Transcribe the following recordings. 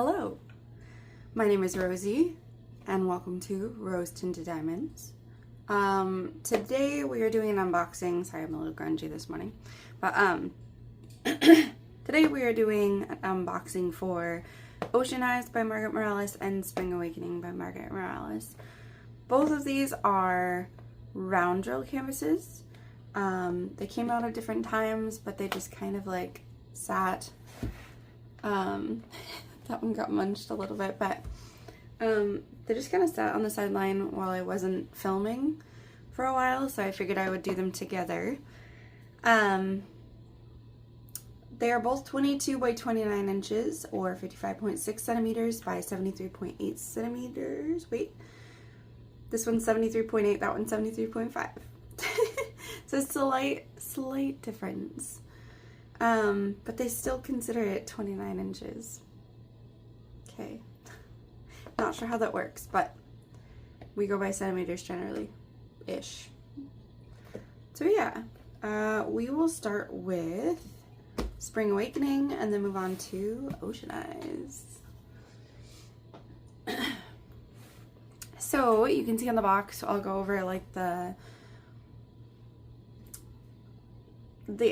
Hello, my name is Rosie and welcome to Rose Tinted Diamonds. Today we are doing an unboxing. Sorry, I'm a little grungy this morning, but today we are doing an unboxing for Ocean Eyes by Margaret Morales and Spring Awakening by Margaret Morales. Both of these are round drill canvases. They came out at different times, but they just kind of like sat. That one got munched a little bit, but they just kind of sat on the sideline while I wasn't filming for a while, so I figured I would do them together. They are both 22 by 29 inches or 55.6 centimeters by 73.8 centimeters. Wait, this one's 73.8, that one's 73.5. So it's a slight difference. But they still consider it 29 inches. Okay. Not sure how that works, but we go by centimeters generally-ish. So yeah, we will start with Spring Awakening and then move on to Ocean Eyes. So you can see on the box, I'll go over like the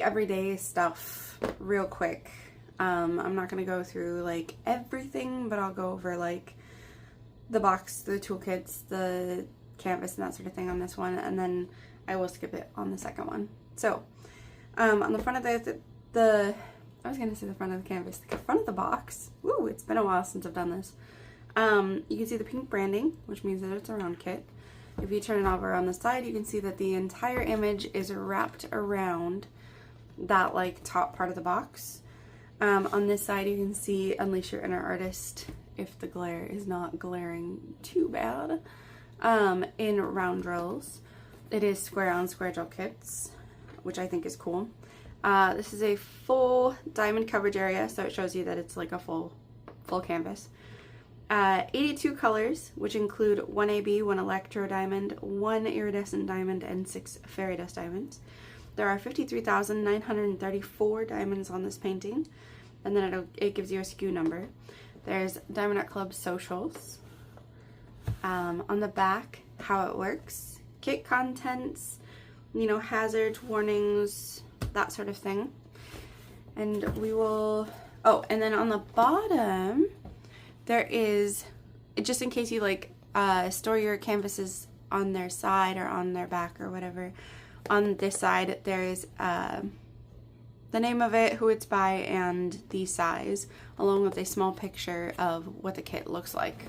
everyday stuff real quick. I'm not going to go through like everything, but I'll go over like the box, the toolkits, the canvas, and that sort of thing on this one, and then I will skip it on the second one. So, on the front of the I was going to say the front of the canvas, the front of the box, woo, it's been a while since I've done this. You can see the pink branding, which means that it's a round kit. If you turn it over on the side, you can see that the entire image is wrapped around that like top part of the box. On this side you can see Unleash Your Inner Artist, if the glare is not glaring too bad, in round drills. It is square on square drill kits, which I think is cool. This is a full diamond coverage area, so it shows you that it's like a full canvas. 82 colors, which include 1 AB, 1 electro diamond, 1 iridescent diamond, and 6 fairy dust diamonds. There are 53,934 diamonds on this painting, and then it gives you a SKU number. There's Diamond Art Club socials. On the back, how it works, kit contents, you know, hazards, warnings, that sort of thing. And we will, oh, and then on the bottom, there is, just in case you like store your canvases on their side or on their back or whatever, on this side there is the name of it, who it's by, and the size, along with a small picture of what the kit looks like.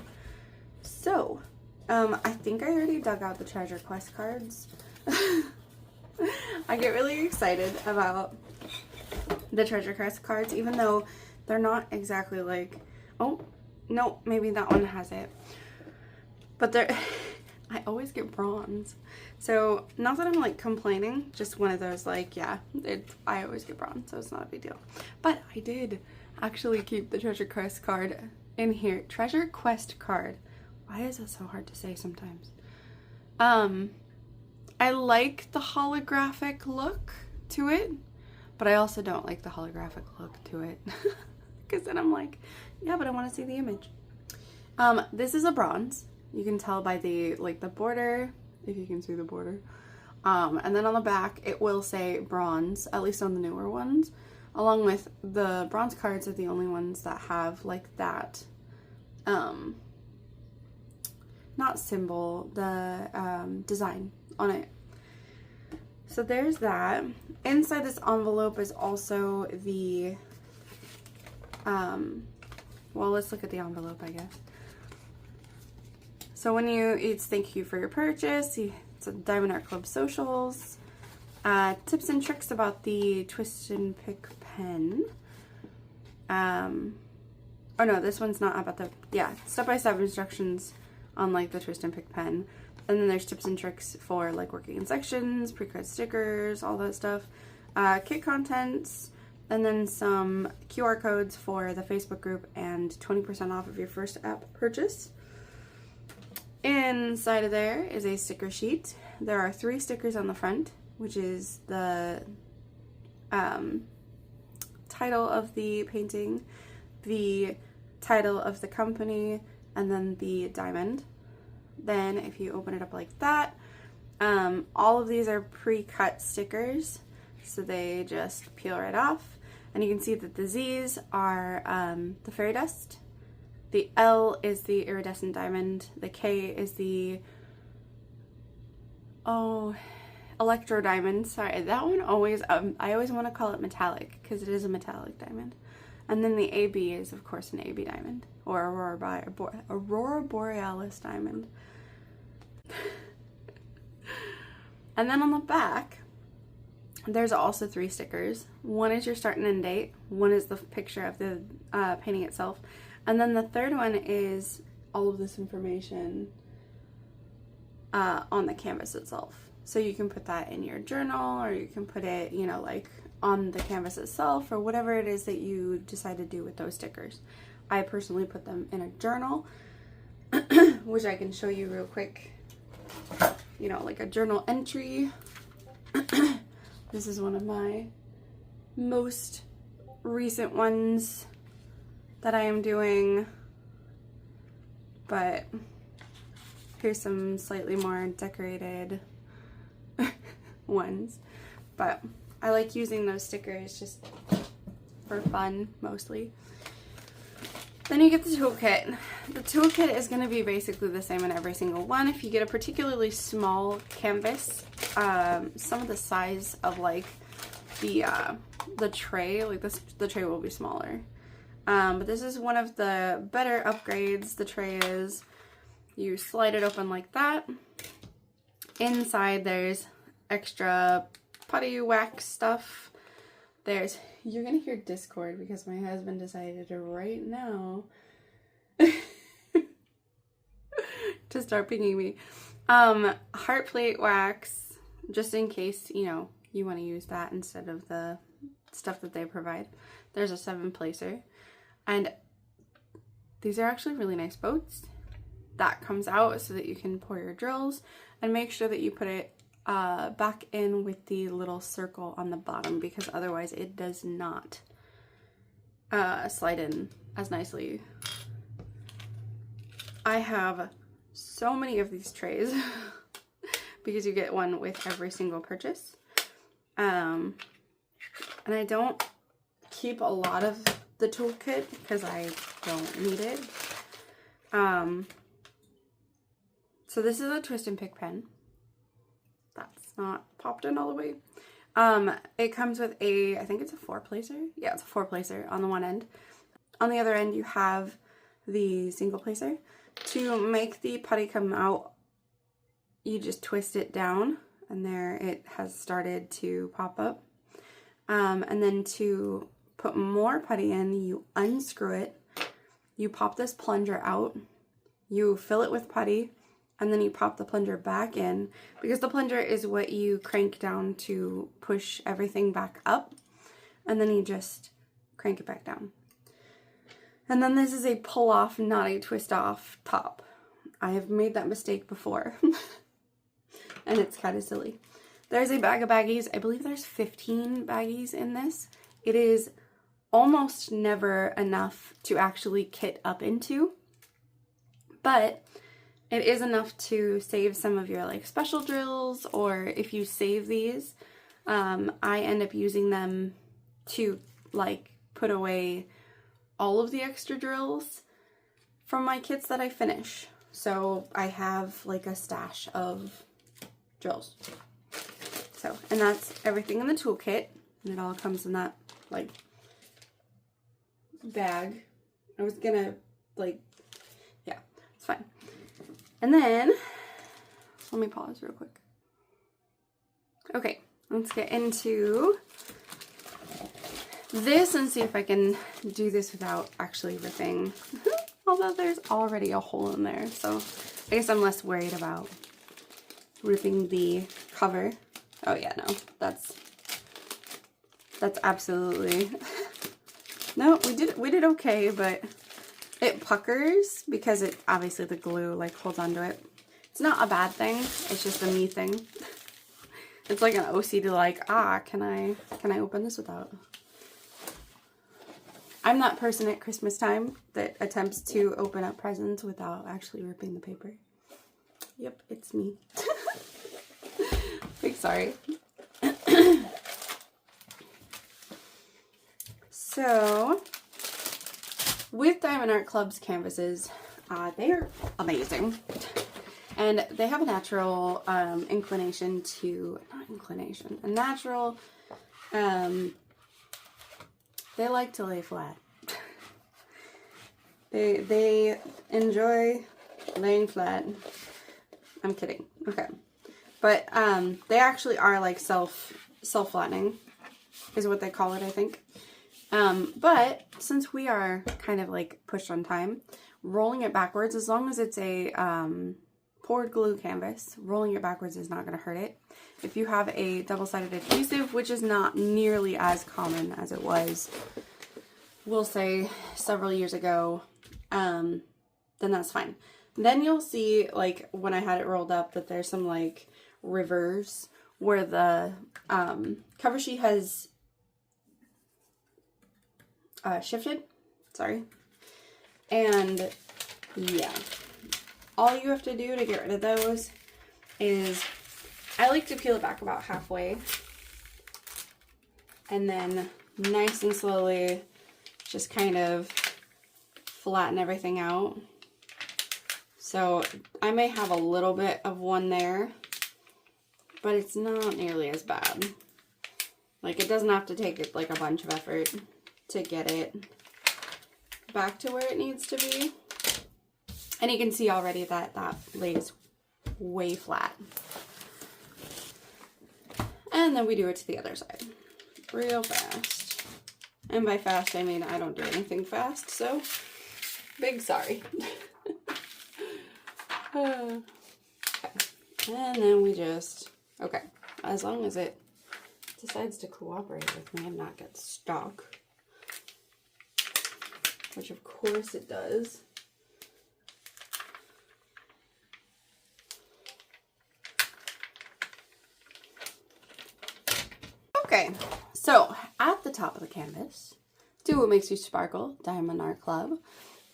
So, I think I already dug out the Treasure Quest cards. I get really excited about the Treasure Quest cards, even though they're not exactly like, oh, no, maybe that one has it. But they're, I always get bronze. So, not that I'm like complaining, just one of those like, yeah, I always get bronze, so it's not a big deal. But I did actually keep the Treasure Quest card in here. Treasure Quest card. Why is it so hard to say sometimes? I like the holographic look to it, but I also don't like the holographic look to it. Because then I'm like, yeah, but I want to see the image. This is a bronze. You can tell by the like the border, if you can see the border. And then on the back it will say bronze, at least on the newer ones. Along with the bronze cards are the only ones that have like that not symbol, the design on it. So there's that. Inside this envelope is also the well, let's look at the envelope, I guess. So when it's thank you for your purchase, it's a Diamond Art Club socials, tips and tricks about the twist and pick pen. Oh no, this one's not about the, yeah, step-by-step instructions on like the twist and pick pen. And then there's tips and tricks for like working in sections, pre-cut stickers, all that stuff. Kit contents, and then some QR codes for the Facebook group and 20% off of your first app purchase. Inside of there is a sticker sheet. There are 3 stickers on the front, which is the title of the painting, the title of the company, and then the diamond. Then if you open it up like that, all of these are pre-cut stickers, so they just peel right off. And you can see that the Z's are the fairy dust, the L is the iridescent diamond, the K is the electro diamond. Sorry, that one always, I always want to call it metallic because it is a metallic diamond. And then the AB is, of course, an AB diamond, or Aurora Borealis diamond. And then on the back, there's also 3 stickers. One is your start and end date. One is the picture of the painting itself. And then the third one is all of this information on the canvas itself. So you can put that in your journal, or you can put it, you know, like on the canvas itself, or whatever it is that you decide to do with those stickers. I personally put them in a journal, which I can show you real quick. You know, like a journal entry. This is one of my most recent ones that I am doing, but here's some slightly more decorated ones. But I like using those stickers just for fun, mostly. Then you get the toolkit. The toolkit is going to be basically the same in every single one. If you get a particularly small canvas, some of the size of like the tray, like this, the tray will be smaller. But this is one of the better upgrades. The tray is, you slide it open like that. Inside there's extra putty wax stuff. You're gonna hear Discord because my husband decided to right now to start pinging me. Heart plate wax, just in case, you know, you want to use that instead of the stuff that they provide. There's a 7-placer, and these are actually really nice boats. That comes out so that you can pour your drills, and make sure that you put it back in with the little circle on the bottom, because otherwise it does not slide in as nicely. I have so many of these trays because you get one with every single purchase. And I don't keep a lot of the toolkit because I don't need it. So this is a twist and pick pen. That's not popped in all the way. It comes with I think it's a 4-placer. Yeah, it's a 4-placer on the one end. On the other end, you have the single placer. To make the putty come out, you just twist it down, and there it has started to pop up. And then to put more putty in, you unscrew it, you pop this plunger out, you fill it with putty, and then you pop the plunger back in, because the plunger is what you crank down to push everything back up, and then you just crank it back down. And then this is a pull off, not a twist off top. I have made that mistake before and it's kind of silly. There's a bag of baggies. I believe there's 15 baggies in this. It is almost never enough to actually kit up into, but it is enough to save some of your like special drills, or if you save these, I end up using them to like put away all of the extra drills from my kits that I finish. So I have like a stash of drills. So, and that's everything in the toolkit, and it all comes in that like bag. I was gonna like, yeah, it's fine. And then, let me pause real quick. Okay, let's get into this and see if I can do this without actually ripping. Although there's already a hole in there, so I guess I'm less worried about ripping the cover. Oh yeah, no, that's absolutely no, we did okay, but it puckers because it obviously the glue like holds onto it. It's not a bad thing, it's just a me thing. It's like an OCD, like, can I open this without? I'm that person at Christmas time that attempts to open up presents without actually ripping the paper. Yep, it's me. Big sorry. So, with Diamond Art Club's canvases, they are amazing. And they have a natural inclination to, not inclination, a natural, they like to lay flat. They enjoy laying flat. I'm kidding. Okay. But they actually are like self-flattening is what they call it, I think. But since we are kind of like pushed on time, rolling it backwards, as long as it's a poured glue canvas, rolling it backwards is not going to hurt it. If you have a double-sided adhesive, which is not nearly as common as it was, we'll say several years ago, then that's fine. Then you'll see, like, when I had it rolled up, that there's some, like, rivers where the cover sheet has shifted. Sorry. And, yeah. All you have to do to get rid of those is, I like to peel it back about halfway. And then, nice and slowly, just kind of flatten everything out. So I may have a little bit of one there, but it's not nearly as bad. Like, it doesn't have to take like a bunch of effort to get it back to where it needs to be. And you can see already that that lays way flat. And then we do it to the other side real fast. And by fast, I mean I don't do anything fast, so big sorry. Okay. And then we just, okay, as long as it decides to cooperate with me and not get stuck, which of course it does. Okay, so at the top of the canvas, do what makes you sparkle, Diamond Art Club.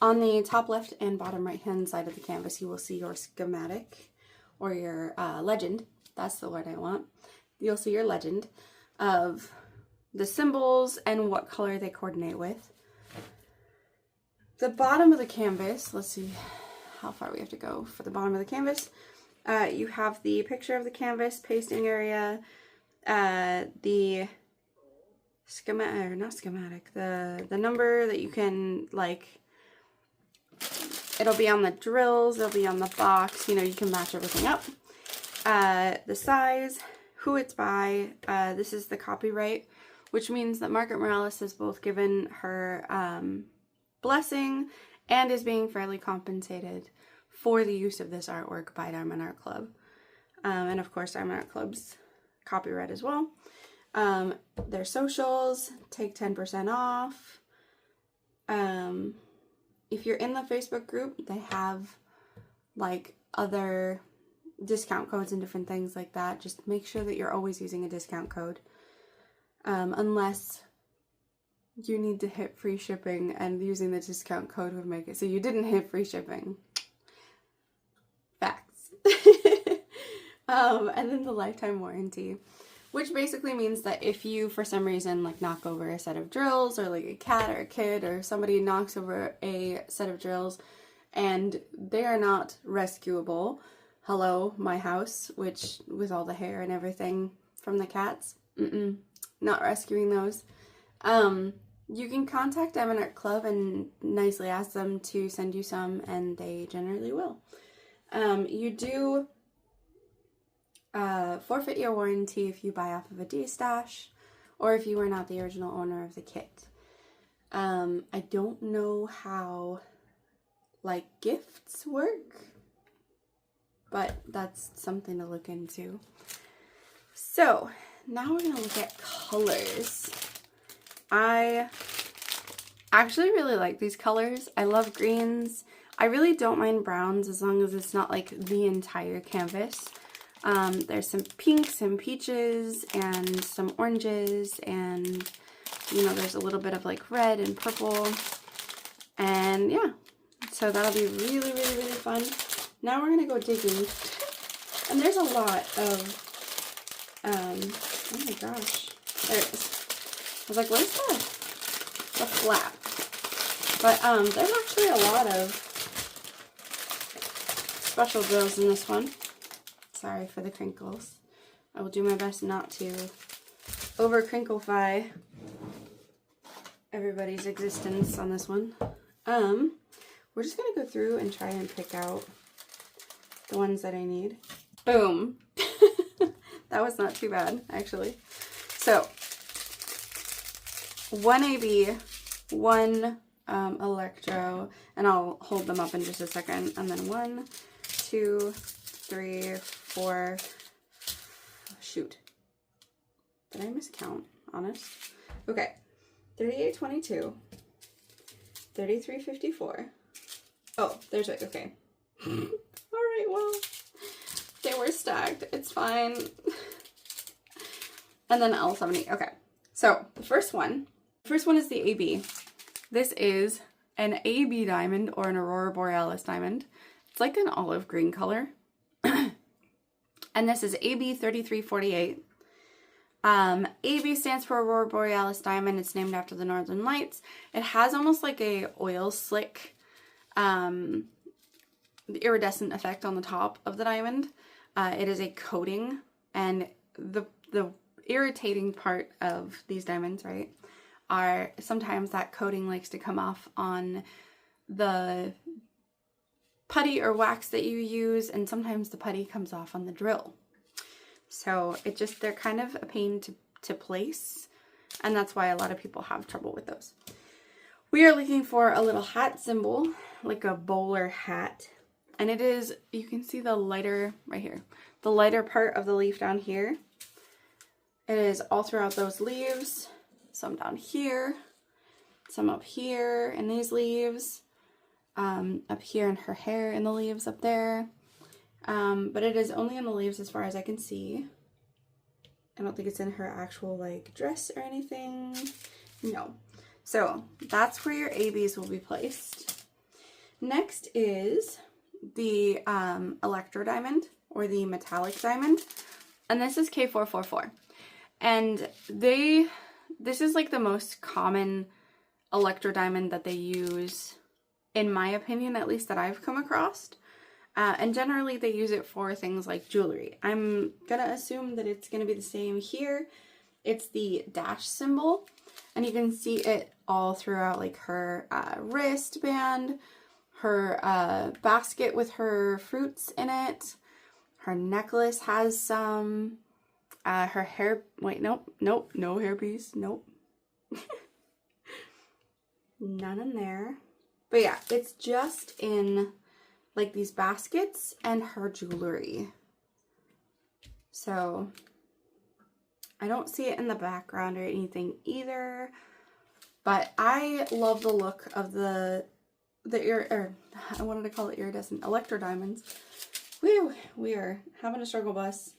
On the top left and bottom right hand side of the canvas, you will see your schematic or your legend. That's the word I want. You'll see your legend of the symbols and what color they coordinate with. The bottom of the canvas, let's see how far we have to go for the bottom of the canvas. You have the picture of the canvas, pasting area, the schematic, or not schematic, the number that you can, like, it'll be on the drills, it'll be on the box, you know, you can match everything up. The size, who it's by, this is the copyright, which means that Margaret Morales has both given her blessing and is being fairly compensated for the use of this artwork by Diamond Art Club. And of course, Diamond Art Club's copyright as well. Their socials, take 10% off. If you're in the Facebook group, they have like other discount codes and different things like that. Just make sure that you're always using a discount code. Unless you need to hit free shipping, and using the discount code would make it so you didn't hit free shipping. Facts. And then the lifetime warranty, which basically means that if you, for some reason, like knock over a set of drills, or like a cat or a kid or somebody knocks over a set of drills and they are not rescuable, hello, my house, which with all the hair and everything from the cats, not rescuing those. You can contact Diamond Art Club and nicely ask them to send you some, and they generally will. You do forfeit your warranty if you buy off of a D-stash, or if you were not the original owner of the kit. I don't know how, like, gifts work, but that's something to look into. So, now we're going to look at colors. I actually really like these colors. I love greens. I really don't mind browns as long as it's not like the entire canvas. There's some pinks and peaches and some oranges and you know, there's a little bit of like red and purple. And yeah, so that'll be really, really, really fun. Now we're gonna go digging. And there's a lot of, oh my gosh, there it is. I was like, what is that? The flap. But there's actually a lot of special drills in this one. Sorry for the crinkles. I will do my best not to over crinklefy everybody's existence on this one. We're just gonna go through and try and pick out the ones that I need. Boom. That was not too bad, actually. So, one AB, one electro, and I'll hold them up in just a second. And then 1, 2, 3, 4, shoot. Did I miscount? Honest? Okay. 3822, 3354. Oh, there's right. Okay. All right. Well, they were stacked. It's fine. And then L70. Okay. So the first one is the AB. This is an AB diamond or an Aurora Borealis diamond. It's like an olive green color. And this is AB 3348. AB stands for Aurora Borealis diamond. It's named after the Northern Lights. It has almost like a oil slick, iridescent effect on the top of the diamond. It is a coating, and the irritating part of these diamonds, right, are sometimes that coating likes to come off on the putty or wax that you use, and sometimes the putty comes off on the drill. So they're kind of a pain to place, and that's why a lot of people have trouble with those. We are looking for a little hat symbol, like a bowler hat. And it is, you can see the lighter, right here, the lighter part of the leaf down here. It is all throughout those leaves, some down here, some up here in these leaves, up here in her hair in the leaves up there. But it is only in the leaves as far as I can see. I don't think it's in her actual like dress or anything. No. So that's where your ABs will be placed. Next is the electro diamond or the metallic diamond. And this is K444. And this is like the most common electro diamond that they use, in my opinion, at least that I've come across. And generally they use it for things like jewelry. I'm gonna assume that it's gonna be the same here. It's the dash symbol, and you can see it all throughout like her wristband, her basket with her fruits in it. Her necklace has some, her hair, wait, nope, no hairpiece, nope. None in there. But yeah, it's just in like these baskets and her jewelry. So I don't see it in the background or anything either, but I love the look of the I wanted to call it iridescent electro diamonds. Whew, we are having a struggle bus.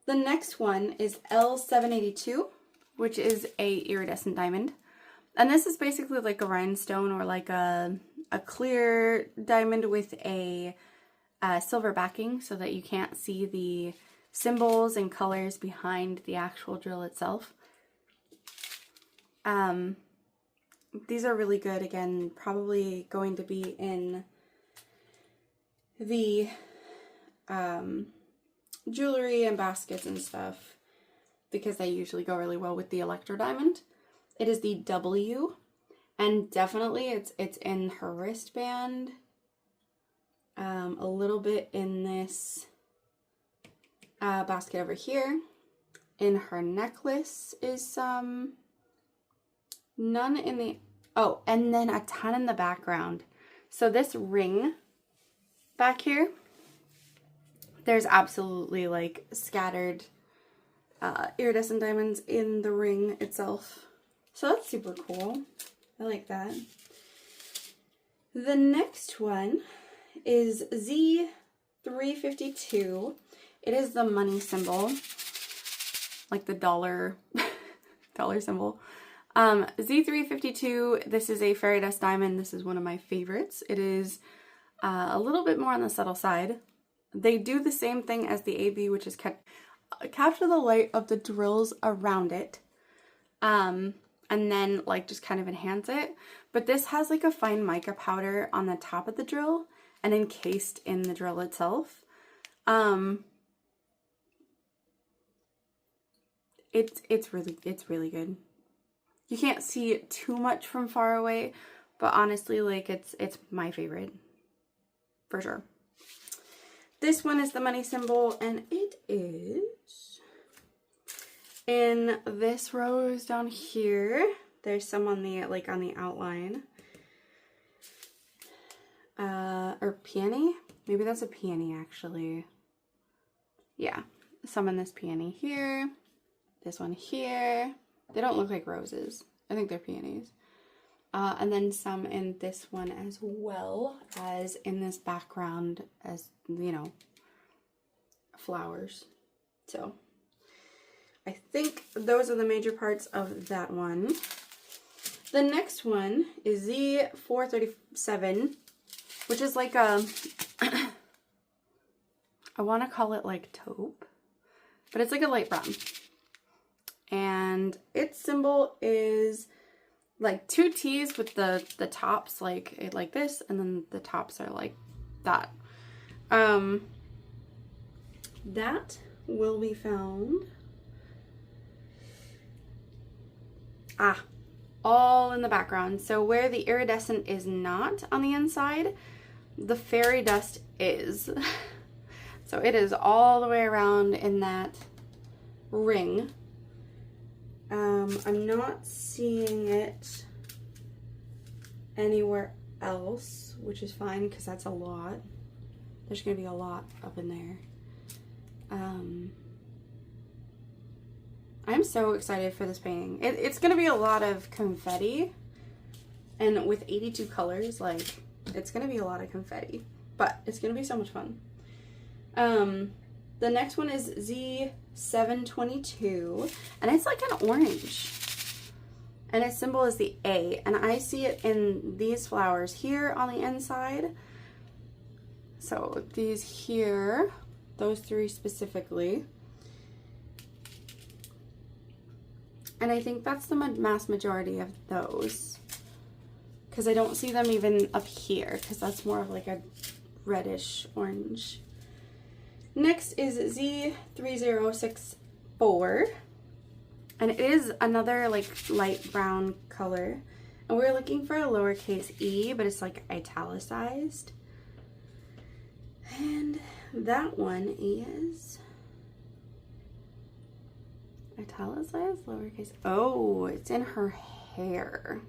The next one is L782, which is a iridescent diamond. And this is basically like a rhinestone or like a clear diamond with a silver backing so that you can't see the symbols and colors behind the actual drill itself. These are really good. Again, probably going to be in the jewelry and baskets and stuff because they usually go really well with the electro diamond. It is the W, and definitely it's in her wristband, a little bit in this basket over here. In her necklace is some, none in the, oh, and then a ton in the background. So this ring back here, there's absolutely like scattered iridescent diamonds in the ring itself. So that's super cool. I like that. The next one is Z352. It is the money symbol, like the dollar symbol. Z352, this is a fairy dust diamond. This is one of my favorites. It is a little bit more on the subtle side. They do the same thing as the AB, which is capture the light of the drills around it. And then like just kind of enhance it. But this has like a fine mica powder on the top of the drill and encased in the drill itself. It's really good. You can't see it too much from far away, but honestly, like it's my favorite for sure. This one is the money symbol, and it is in this rose down here. There's some on the on the outline. Or peony? Maybe that's a peony actually. Yeah, some in this peony here. This one here. They don't look like roses. I think they're peonies. And then some in this one as well as in this background as, you know, flowers. So I think those are the major parts of that one. The next one is Z437, which is like a, I want to call it like taupe, but it's like a light brown. And its symbol is like two T's with the tops like this, and then the tops are like that. That will be found all in the background. So where the iridescent is not on the inside, the fairy dust is. So it is all the way around in that ring. I'm not seeing it anywhere else, which is fine because that's a lot. There's going to be a lot up in there. I'm so excited for this painting. It's going to be a lot of confetti, and with 82 colors, like, it's going to be a lot of confetti, but it's going to be so much fun. The next one is Z722, and it's like an orange. And its symbol is the A, and I see it in these flowers here on the inside. So these here, those three specifically. And I think that's the mass majority of those, because I don't see them even up here, because that's more of like a reddish orange. Next is Z3064, and it is another like light brown color, and we're looking for a lowercase e, but it's like italicized. And that one is italicized, lowercase. Oh, it's in her hair.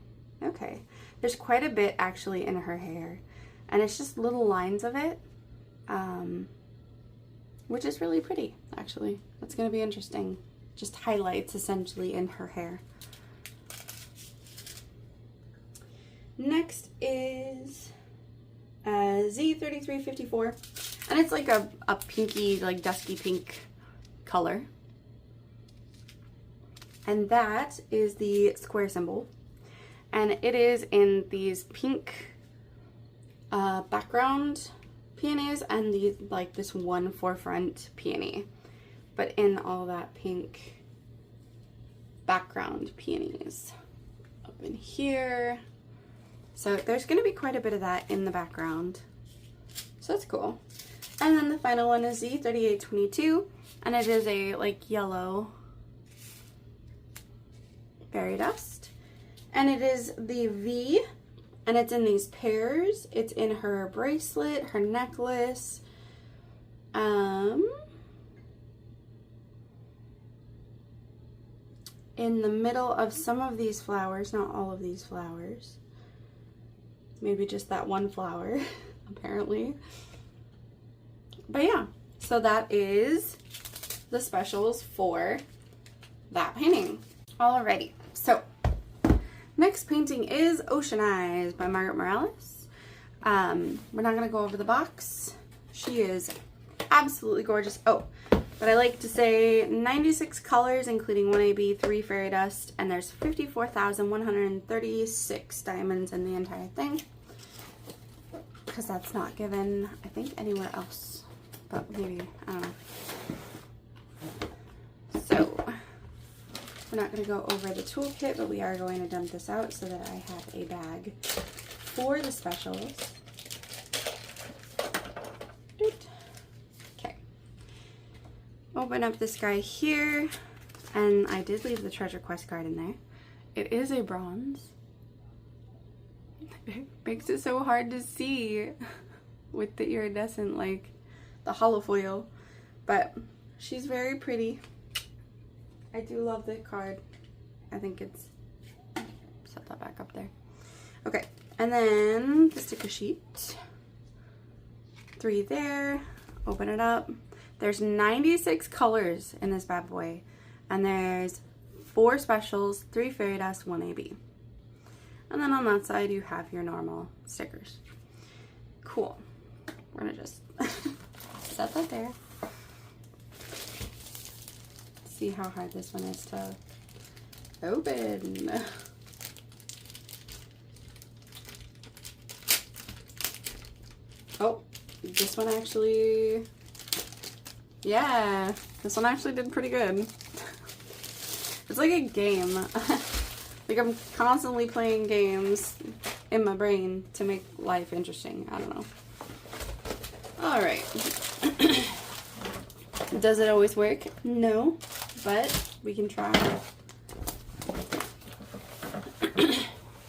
Okay, there's quite a bit actually in her hair, and it's just little lines of it, which is really pretty, actually. That's going to be interesting. Just highlights, essentially, in her hair. Next is Z3354. And it's like a pinky, like dusky pink color. And that is the square symbol. And it is in these pink background peonies and these like this one forefront peony, but in all that pink background peonies up in here. So there's going to be quite a bit of that in the background, so that's cool. And then the final one is Z3822, and it is a like yellow fairy dust, and it is the V. And it's in these pairs. It's in her bracelet, her necklace. In the middle of some of these flowers, not all of these flowers. Maybe just that one flower, apparently. But yeah, so that is the specials for that painting. Alrighty, so next painting is Ocean Eyes by Margaret Morales. We're not going to go over the box. She is absolutely gorgeous. Oh, But I like to say 96 colors, including 1AB, 3 fairy dust, and there's 54,136 diamonds in the entire thing. Because that's not given, I think, anywhere else. But maybe, I don't know. So, we're not going to go over the toolkit, but we are going to dump this out so that I have a bag for the specials. Okay. Open up this guy here, and I did leave the treasure quest card in there. It is a bronze. It makes it so hard to see with the iridescent, like the hollow foil, but she's very pretty. I do love the card. I think it's, set that back up there. Okay, and then the sticker sheet. 3 there, open it up. There's 96 colors in this bad boy, and there's 4 specials, 3 fairy dust, 1 AB. And then on that side, you have your normal stickers. Cool. We're gonna just set that there. See how hard this one is to open. Oh, this one actually, yeah, this one actually did pretty good. It's like a game. Like I'm constantly playing games in my brain to make life interesting. I don't know. All right. Does it always work? No, but we can try.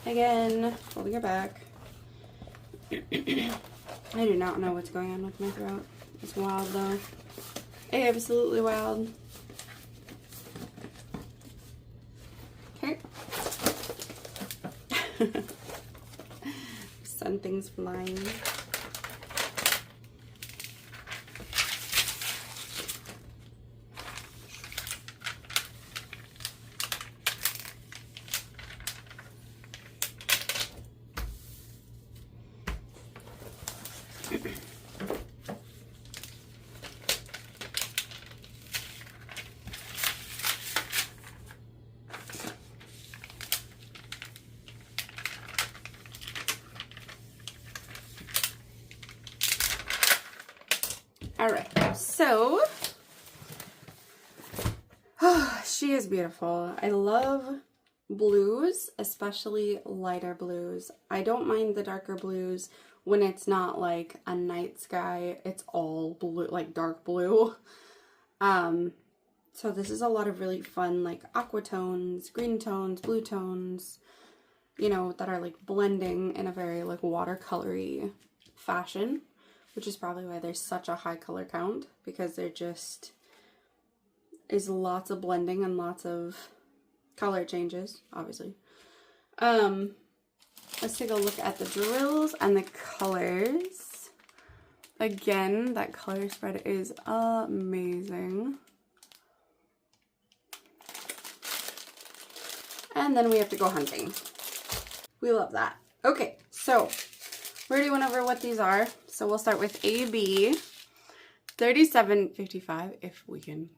Again, holding her back. I do not know what's going on with my throat. It's wild though. Absolutely wild. Okay. Send things flying. All right, so she is beautiful. I love blues, especially lighter blues. I don't mind the darker blues when it's not like a night sky. It's all blue, like dark blue. So this is a lot of really fun like aqua tones, green tones, blue tones, you know, that are like blending in a very like watercolory fashion, which is probably why there's such a high color count, because there just is lots of blending and lots of color changes, obviously. Let's take a look at the drills and the colors. Again, that color spread is amazing. And then we have to go hunting. We love that. Okay, so we already went over what these are. So we'll start with AB 3755, if we can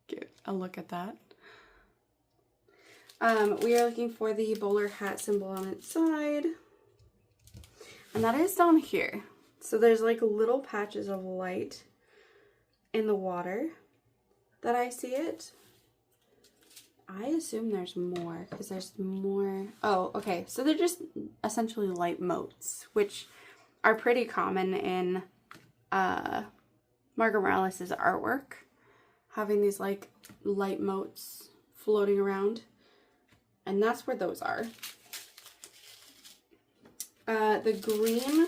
get a look at that. We are looking for the bowler hat symbol on its side. And that is down here. So there's like little patches of light in the water that I see it. I assume there's more, because there's more. Oh, okay. So they're just essentially light motes, which are pretty common in Margaret Morales' artwork. Having these like light motes floating around. And that's where those are. The green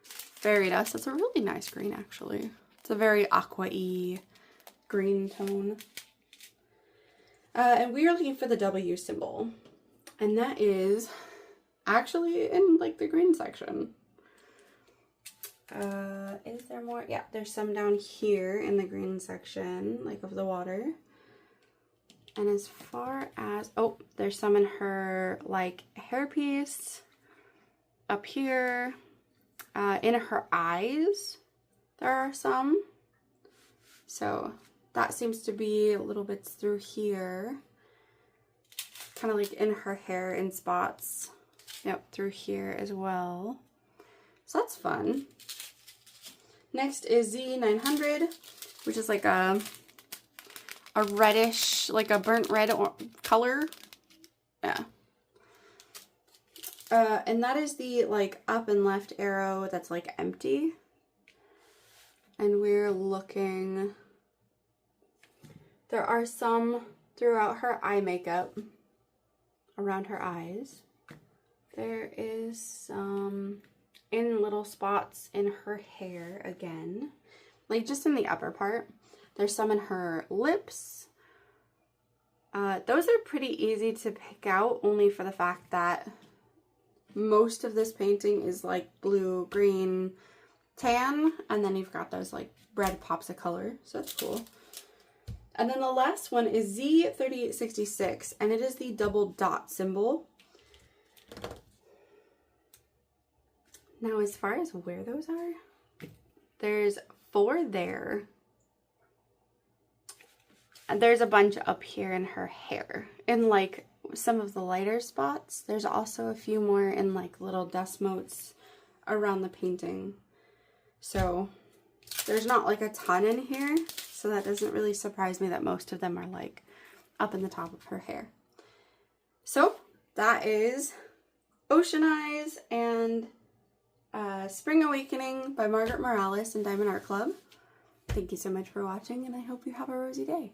fairy dust. That's a really nice green, actually. It's a very aqua-y green tone. And we are looking for the W symbol. And that is actually in like the green section. Is there more? Yeah, there's some down here in the green section, like of the water. And as far as, oh, there's some in her like hairpiece up here. In her eyes, there are some. So that seems to be little bits through here, kind of like in her hair in spots. Yep, through here as well. So that's fun. Next is Z900, which is like a reddish, like a burnt red color. Yeah. And that is the like up and left arrow that's like empty. And we're looking, there are some throughout her eye makeup, around her eyes. There is some in little spots in her hair again, like just in the upper part. There's some in her lips. Those are pretty easy to pick out, only for the fact that most of this painting is like blue, green, tan, and then you've got those like red pops of color, so that's cool. And then the last one is Z3866, and it is the double dot symbol. Now, as far as where those are, there's 4 there. And there's a bunch up here in her hair, in like some of the lighter spots. There's also a few more in like little dust motes around the painting. So there's not like a ton in here, so that doesn't really surprise me that most of them are like up in the top of her hair. So that is Ocean Eyes and Spring Awakening by Margaret Morales and Diamond Art Club. Thank you so much for watching, and I hope you have a rosy day.